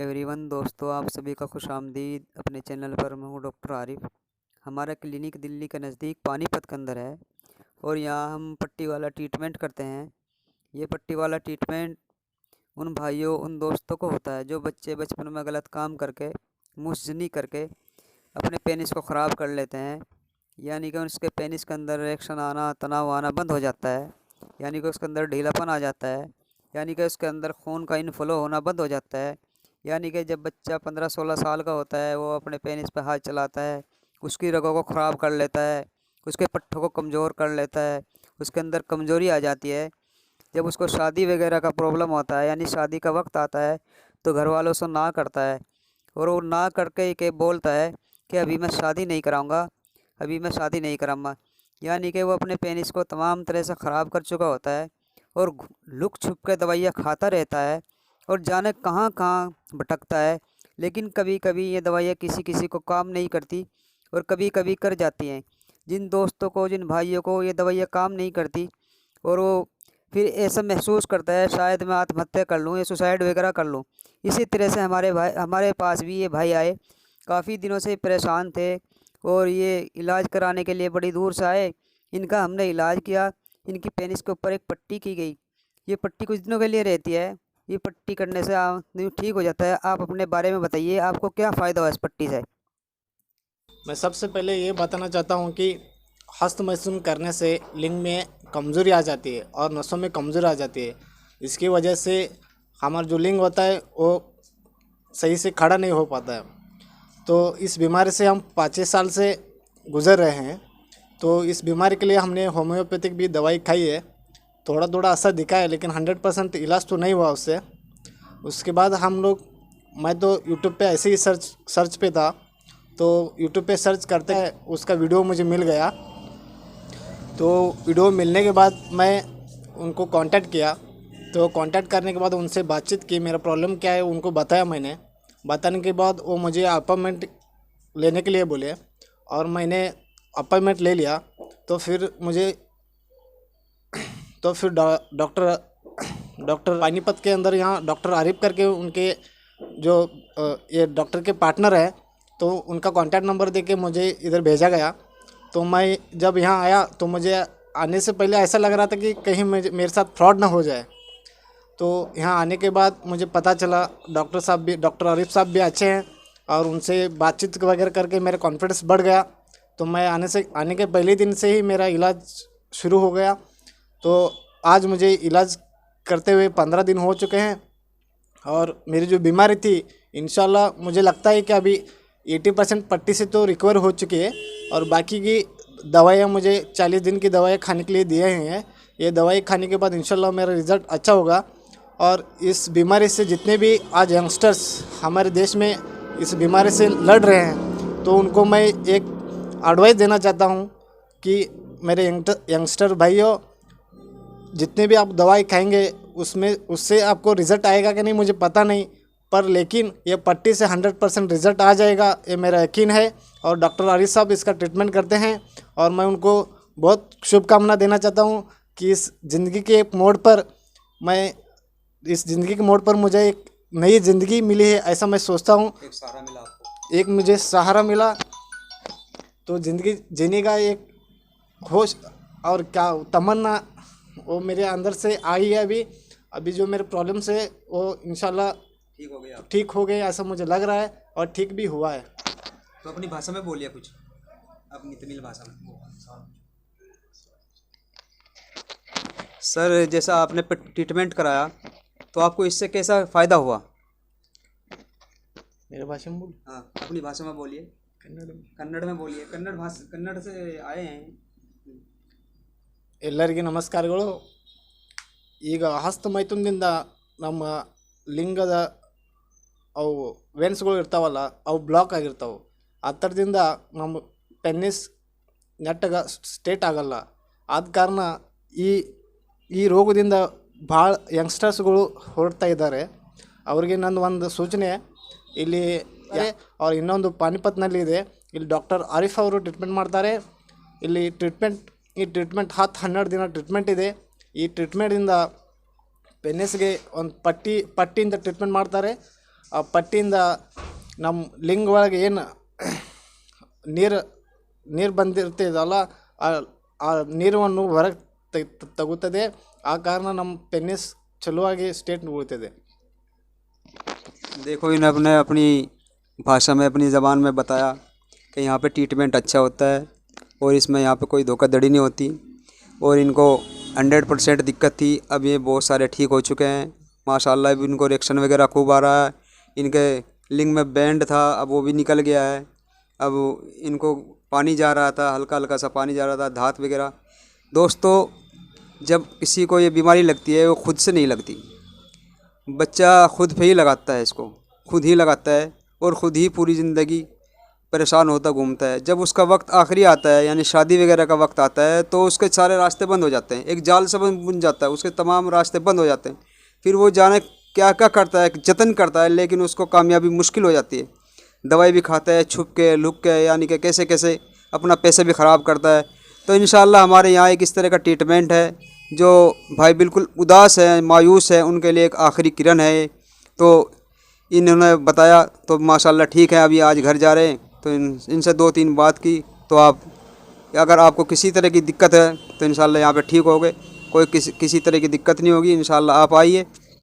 Everyone दोस्तों, आप सभी का खुश आमदीद अपने चैनल पर। मैं हूँ डॉक्टर आरिफ। हमारा क्लिनिक दिल्ली के नज़दीक पानीपत के अंदर है और यहाँ हम पट्टी वाला ट्रीटमेंट करते हैं। ये पट्टी वाला ट्रीटमेंट उन भाइयों उन दोस्तों को होता है जो बच्चे बचपन में गलत काम करके मुंहज़नी करके अपने पेनिस को ख़राब कर लेते हैं। यानी कि उसके पेनिस के अंदर रिएक्शन आना, तनाव आना बंद हो जाता है। यानी कि उसके अंदर ढीलापन आ जाता है। यानी कि उसके अंदर खून का इनफ्लो होना बंद हो जाता है। यानी कि जब बच्चा 15-16 साल का होता है, वो अपने पेनिस पे हाथ चलाता है, उसकी रगों को ख़राब कर लेता है, उसके पट्ठों को कमज़ोर कर लेता है, उसके अंदर कमज़ोरी आ जाती है। जब उसको शादी वगैरह का प्रॉब्लम होता है, यानी शादी का वक्त आता है, तो घर वालों से ना करता है और वो ना करके के बोलता है कि अभी मैं शादी नहीं कराऊंगा, अभी मैं शादी नहीं कराऊंगा। यानी कि वो अपने पेनिस को तमाम तरह से ख़राब कर चुका होता है और लुक छुप के दवाइयाँ खाता रहता है और जाने कहाँ कहाँ भटकता है। लेकिन कभी कभी ये दवाइयाँ किसी किसी को काम नहीं करती और कभी कभी कर जाती हैं। जिन दोस्तों को, जिन भाइयों को ये दवाइयाँ काम नहीं करती और वो फिर ऐसा महसूस करता है शायद मैं आत्महत्या कर लूँ या सुसाइड वगैरह कर लूँ। इसी तरह से हमारे पास भी ये भाई आए, काफ़ी दिनों से परेशान थे और ये इलाज कराने के लिए बड़ी दूर से आए। इनका हमने इलाज किया, इनकी पेनिस के ऊपर एक पट्टी की गई। ये पट्टी कुछ दिनों के लिए रहती है। ये पट्टी करने से आदमी ठीक हो जाता है। आप अपने बारे में बताइए, आपको क्या फ़ायदा हुआ इस पट्टी से? मैं सबसे पहले ये बताना चाहता हूँ कि हस्तमैथुन करने से लिंग में कमज़ोरी आ जाती है और नसों में कमज़ोरी आ जाती है। इसकी वजह से हमारा जो लिंग होता है वो सही से खड़ा नहीं हो पाता है। तो इस बीमारी से हम 5-6 साल से गुज़र रहे हैं। तो इस बीमारी के लिए हमने होम्योपैथिक भी दवाई खाई है, थोड़ा थोड़ा असर दिखा है, लेकिन 100% इलाज तो नहीं हुआ उससे। उसके बाद हम लोग, मैं तो यूट्यूब पे ऐसे ही सर्च पे था, तो यूट्यूब पे सर्च करते हैं उसका वीडियो मुझे मिल गया। तो वीडियो मिलने के बाद मैं उनको कांटेक्ट किया। तो कांटेक्ट करने के बाद उनसे बातचीत की, मेरा प्रॉब्लम क्या है उनको बताया मैंने। बताने के बाद वो मुझे अपॉइंटमेंट लेने के लिए बोले और मैंने अपॉइंटमेंट ले लिया। तो फिर मुझे तो फिर डॉक्टर डॉक्टर पानीपत के अंदर यहाँ डॉक्टर आरिफ करके उनके जो ये डॉक्टर के पार्टनर है, तो उनका कांटेक्ट नंबर देके मुझे इधर भेजा गया। तो मैं जब यहाँ आया तो मुझे आने से पहले ऐसा लग रहा था कि कहीं मेरे साथ फ्रॉड ना हो जाए। तो यहाँ आने के बाद मुझे पता चला डॉक्टर आरिफ साहब भी अच्छे हैं और उनसे बातचीत वगैरह करके मेरा कॉन्फिडेंस बढ़ गया। तो मैं आने के पहले दिन से ही मेरा इलाज शुरू हो गया। तो आज मुझे इलाज करते हुए 15 दिन हो चुके हैं और मेरी जो बीमारी थी, इंशाल्लाह मुझे लगता है कि अभी 80% पट्टी से तो रिकवर हो चुकी है और बाकी की दवाइयाँ मुझे 40 दिन की दवाइयाँ खाने के लिए दिए हैं। ये दवाई खाने के बाद इंशाल्लाह मेरा रिज़ल्ट अच्छा होगा। और इस बीमारी से जितने भी आज यंगस्टर्स हमारे देश में इस बीमारी से लड़ रहे हैं, तो उनको मैं एक एडवाइस देना चाहता हूँ कि मेरे यंगस्टर भाइयों, जितने भी आप दवाई खाएंगे उससे आपको रिज़ल्ट आएगा कि नहीं मुझे पता नहीं, पर लेकिन ये पट्टी से 100% रिज़ल्ट आ जाएगा, ये मेरा यकीन है। और डॉक्टर आरिफ साहब इसका ट्रीटमेंट करते हैं और मैं उनको बहुत शुभकामना देना चाहता हूँ कि इस ज़िंदगी के मोड़ पर मुझे एक नई ज़िंदगी मिली है, ऐसा मैं सोचता हूँ। एक सहारा मिला आपको। एक मुझे सहारा मिला, तो ज़िंदगी जीने का एक होश और क्या तमन्ना वो मेरे अंदर से आई है। अभी जो मेरे प्रॉब्लम्स है वो इंशाल्लाह ठीक हो गए, ऐसा मुझे लग रहा है और ठीक भी हुआ है। तो अपनी भाषा में बोलिए कुछ, अपनी तमिल भाषा में। सर, जैसा आपने ट्रीटमेंट कराया तो आपको इससे कैसा फ़ायदा हुआ? मेरे भाषा में बोल। हाँ, अपनी भाषा में बोलिए। कन्नड़ में बोलिए। कन्नड़ से आए हैं। ಎಲ್ಲರಿಗೆ ನಮಸ್ಕಾರಗಳು। ಈಗ ಹಸ್ತಮೈಥುನದಿಂದ ನಮ್ಮ ಲಿಂಗದ ಅವು ವೆನ್ಸ್ಗಳು ಇರ್ತಾವಲ್ಲ, ಅವು ಬ್ಲಾಕ್ ಆಗಿರ್ತಾವೆ. ಆ ಥರದಿಂದ ನಮ್ಮ ಪೆನ್ನಿಸ್ ನೆಟ್ಟಾಗ ಸ್ಟ್ರೇಟ್ ಆಗಲ್ಲ. ಆದ ಕಾರಣ ಈ ಈ ರೋಗದಿಂದ ಭಾಳ ಯಂಗ್ಸ್ಟರ್ಸ್ಗಳು ಹೊರಡ್ತಾ ಇದ್ದಾರೆ. ಅವ್ರಿಗೆ ನನ್ನ ಒಂದು ಸೂಚನೆ ಇಲ್ಲಿ ಅವ್ರು ಇನ್ನೊಂದು ಪಾನಿಪತ್ನಲ್ಲಿ ಇದೆ, ಇಲ್ಲಿ ಡಾಕ್ಟರ್ ಆರಿಫ್ ಅವರು ಟ್ರೀಟ್ಮೆಂಟ್ ಮಾಡ್ತಾರೆ. ಇಲ್ಲಿ ಈ ಟ್ರೀಟ್ಮೆಂಟ್ 10-12 ದಿನ ಟ್ರೀಟ್ಮೆಂಟ್ ಇದೆ. ಈ ಟ್ರೀಟ್ಮೆಂಟಿಂದ ಪೆನ್ನಿಸ್ಗೆ ಒಂದು ಪಟ್ಟಿಯಿಂದ ಟ್ರೀಟ್ಮೆಂಟ್ ಮಾಡ್ತಾರೆ. ಆ ಪಟ್ಟಿಯಿಂದ ನಮ್ಮ ಲಿಂಗ್ ಒಳಗೆ ಏನು ನೀರು ಬಂದಿರ್ತದಲ್ಲ ಆ ನೀರನ್ನು ಹೊರಗೆ ತಗುತ್ತದೆ. ಆ ಕಾರಣ ನಮ್ಮ ಪೆನಿಸ್ ಚಲುವಾಗಿ ಸ್ಟೇಟ್ ಉಳಿತದೆ. देखो इन्हें अपने अपनी भाषा में अपनी ज़बान में बताया कि यहाँ पे ट्रीटमेंट अच्छा होता है और इसमें यहाँ पे कोई धोखाधड़ी नहीं होती और इनको 100% दिक्कत थी, अब ये बहुत सारे ठीक हो चुके हैं माशाल्लाह। अब इनको रिएक्शन वगैरह खूब आ रहा है। इनके लिंग में बैंड था, अब वो भी निकल गया है। अब इनको पानी जा रहा था, हल्का हल्का सा पानी जा रहा था, धात वगैरह। दोस्तों, जब किसी को ये बीमारी लगती है वो खुद से नहीं लगती, बच्चा खुद पे ही लगाता है, इसको खुद ही लगाता है और ख़ुद ही पूरी ज़िंदगी परेशान होता घूमता है। जब उसका वक्त आखिरी आता है यानी शादी वगैरह का वक्त आता है तो उसके सारे रास्ते बंद हो जाते हैं, एक जाल से बुन जाता है, उसके तमाम रास्ते बंद हो जाते हैं। फिर वो जाने क्या क्या करता है, जतन करता है, लेकिन उसको कामयाबी मुश्किल हो जाती है। दवाई भी खाता है छुप के लुक के, यानी कि कैसे कैसे अपना पैसे भी ख़राब करता है। तो इंशाल्लाह हमारे यहाँ एक इस तरह का ट्रीटमेंट है। जो भाई बिल्कुल उदास है, मायूस है, उनके लिए एक आखिरी किरण है। तो इन्होंने बताया तो माशाल्लाह ठीक है। अभी आज घर जा रहे हैं तो इनसे 2-3 बात की तो अगर आपको किसी तरह की दिक्कत है तो इंशाल्लाह यहाँ पे ठीक हो गए, कोई किसी तरह की दिक्कत नहीं होगी। इंशाल्लाह आप आइए।